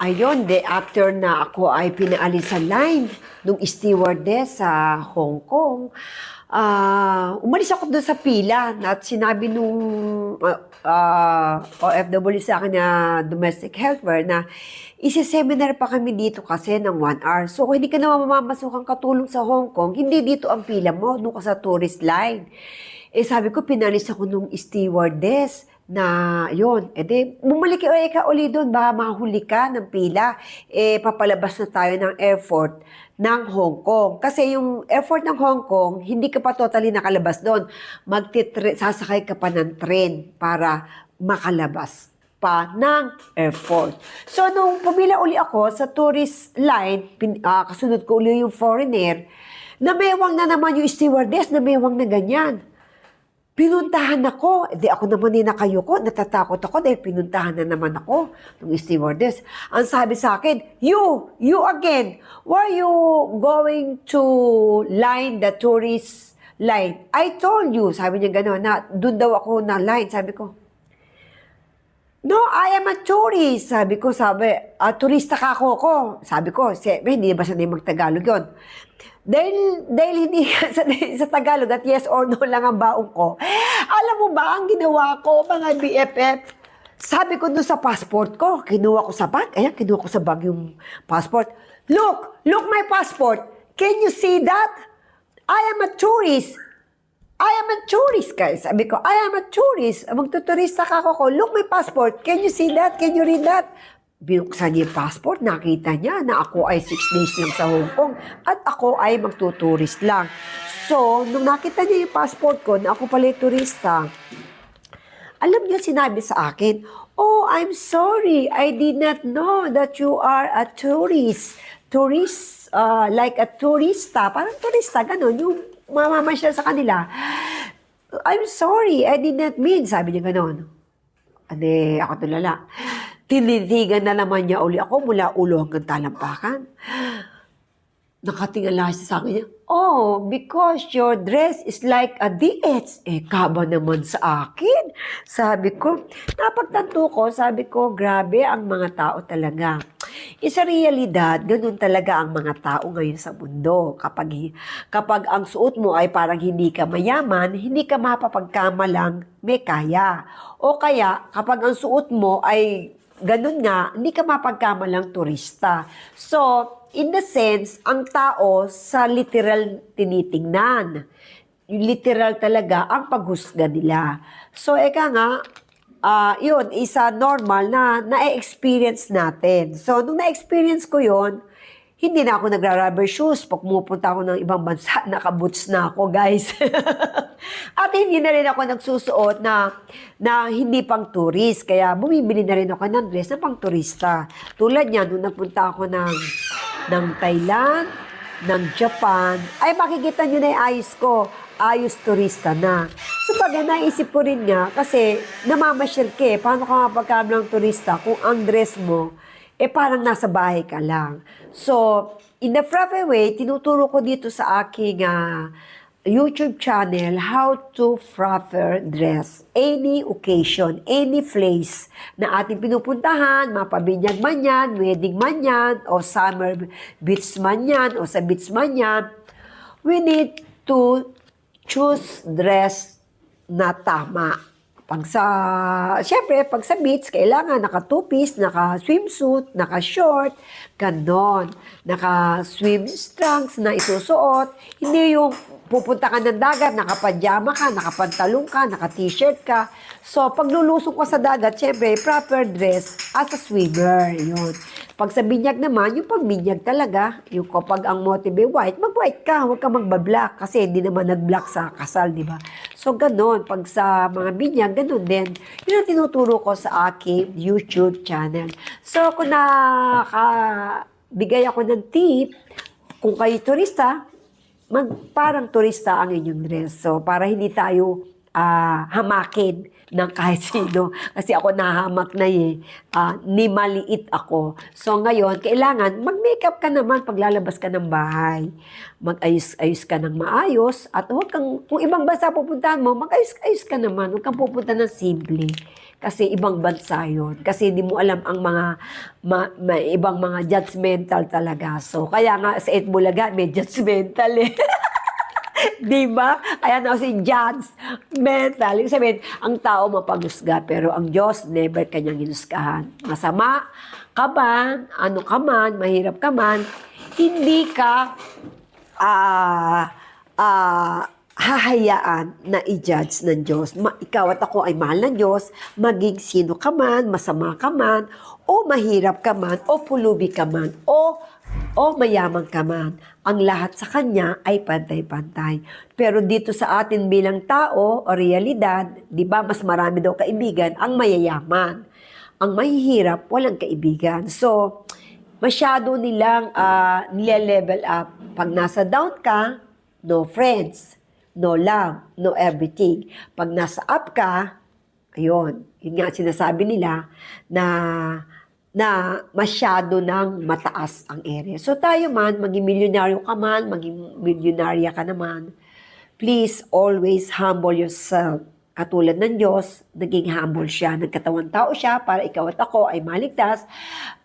Ayun, after na ako ay pinaalis sa line nung stewardess sa Hong Kong, umalis ako doon sa pila at sinabi nung OFW sa akin na domestic helper na isi-seminar pa kami dito kasi ng 1 hour. So, kung hindi ka naman mamamasukang katulong sa Hong Kong, hindi dito ang pila mo, doon ka sa tourist line. Eh sabi ko, pinalis ako nung stewardess na yun. Eh di, bumalik ka uli doon, baka mahuli ka ng pila. Eh, papalabas na tayo ng airport ng Hong Kong. Kasi yung airport ng Hong Kong, hindi ka pa totally nakalabas doon. Sasakay ka pa ng train para makalabas pa ng airport. So, nung pumila uli ako sa tourist line, kasunod ko uli yung foreigner, namewang na naman yung stewardess, namewang na ganyan. Pinuntahan ako. Di ako naman nakayuko. Natatakot ako dahil pinuntahan na naman ako ng stewardess. Ang sabi sa akin, you again. Why are you going to line the tourist line? I told you, sabi niya gano'n, na doon daw ako na line. Sabi ko, no, I am a tourist. Sabi ko, turista ka ako. Sabi ko, hindi ba sanay mag-Tagalog yun? Dahil hindi sa Tagalog at yes or no lang ang baong ko. Alam mo ba, ang ginawa ko, mga BFF, sabi ko doon sa passport ko, kinuha ko sa bag, kinuha ko sa bag yung passport. Look my passport. Can you see that? I am a tourist. I am a tourist, guys. Sabi ko, I am a tourist. Magtuturista ka ako. Look my passport. Can you see that? Can you read that? Binuksan niya yung passport, nakita niya na ako ay 6 days lang sa Hong Kong at ako ay magtuturist lang. So, nung nakita niya yung passport ko na ako pala yung turista, alam niya sinabi sa akin, oh, I'm sorry, I did not know that you are a tourist. Tourist, like a turista, parang turista, gano'n, yung mamamasyal sa kanila. I'm sorry, I did not mean, sabi niya gano'n. Ade, ako tulala. Tinitigan na naman niya uli ako mula ulo hanggang talampakan. Nakatingala siya sa akin. Oh, because your dress is like a DH. Eh, kaba naman sa akin. Sabi ko, napagtanto ko, sabi ko, grabe ang mga tao talaga. Isa realidad, ganun talaga ang mga tao ngayon sa mundo. Kapag ang suot mo ay parang hindi ka mayaman, hindi ka mapapagkamalang may kaya. O kaya, kapag ang suot mo ay ganun nga, hindi ka mapagkamalang turista. So, in the sense, ang tao sa literal tinitingnan. Yung literal talaga ang paghusga nila. So, eka nga, yun, isa normal na na-experience natin. So, nung na-experience ko yun, hindi na ako nagra-rubber shoes. Pag pumupunta ako ng ibang bansa, naka-boots na ako, guys. At hindi na rin ako nagsusuot na hindi pang tourist. Kaya bumibili na rin ako ng dress na pang turista. Tulad niya, nung nagpunta ako ng Thailand, ng Japan, ay makikita niyo na yung ayos ko. Ayos turista na. So pag naisip ko rin nga, kasi namamasyal ka paano ka mapagkamalang turista kung ang dress mo, parang nasa bahay ka lang. So, in the proper way, tinuturo ko dito sa aking YouTube channel how to proper dress any occasion, any place na ating pinupuntahan, mapabinyag man yan, wedding man yan, o summer beach man yan, o sa beach man yan. We need to choose dress na tama. Siyempre, pag sa beach, kailangan naka-two-piece, naka-swimsuit, naka-short, ganon. Naka-swim trunks na isusuot. Hindi yung pupunta ka ng dagat, naka-pajama ka, naka-pantalong ka, naka-t-shirt ka. So, pag lulusong ka sa dagat, siyempre, proper dress as a swimmer. Yun. Pag sa binyag naman, yung pagbinyag talaga, yung kapag ang motive white, mag-white ka, huwag ka magba-black kasi hindi naman nag-black sa kasal, di ba? So, ganon. Pag sa mga binyag, ganon din. Yun ang tinuturo ko sa aking YouTube channel. So, kung nakabigay ako ng tip, kung kayo turista, parang turista ang inyong dress. So, para hindi tayo hamakin ng kahit sino. Kasi ako nahamak na ni maliit ako. So ngayon, kailangan mag-makeup ka naman pag lalabas ka ng bahay. Mag-ayos-ayos ka ng maayos at huwag kang, kung ibang bansa pupuntahan mo, mag-ayos-ayos ka naman. Huwag kang pupunta ng simple. Kasi ibang bansa yun. Kasi hindi mo alam ang mga ibang mga judgmental talaga. So kaya nga sa Itbulaga may judgmental eh. Di ba? Kaya na si judge mental. Ibig sabihin, ang tao mapagusga, pero ang Diyos never kanyang hinusgahan. Masama ka man, ano ka man, mahirap ka man, hindi ka hahayaan na i-judge ng Diyos. Ikaw at ako ay mahal ng Diyos, maging sino ka man, masama ka man, o mahirap ka man, o pulubi ka man, o mayaman ka man. Ang lahat sa Kanya ay pantay-pantay. Pero dito sa atin bilang tao o realidad, di ba, mas marami daw kaibigan ang mayayaman. Ang mahihirap, walang kaibigan. So, masyado nilang nile-level up. Pag nasa down ka, no friends, no love, no everything. Pag nasa up ka, ayun, yun nga sinasabi nila na masyado nang mataas ang ere. So tayo man, maging milyonaryo ka man, maging milyonarya ka naman, please always humble yourself. Katulad ng Diyos, naging humble siya. Nagkatawang tao siya para ikaw at ako ay maligtas,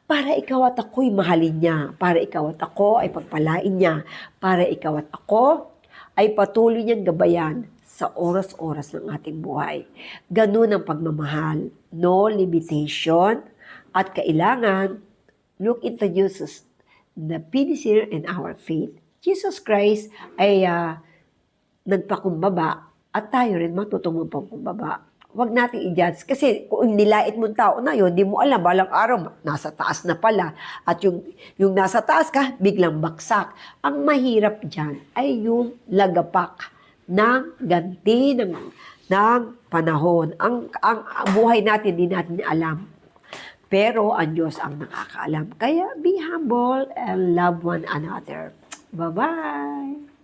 para ikaw at ako'y mahalin niya, para ikaw at ako ay pagpalain niya, para ikaw at ako ay patuloy niyang gabayan sa oras-oras ng ating buhay. Ganun ang pagmamahal. No limitation. At kailangan, look into Jesus, the finisher in our faith. Jesus Christ ay nagpakumbaba at tayo rin matutong magpakumbaba. Huwag natin i-judge. Kasi kung nilait mong tao na yun, di mo alam, balang araw, nasa taas na pala. At yung nasa taas ka, biglang baksak. Ang mahirap dyan ay yung lagapak ng ganti ng panahon. Ang buhay natin, di natin alam. Pero ang Diyos ang nakakaalam. Kaya be humble and love one another. Bye-bye!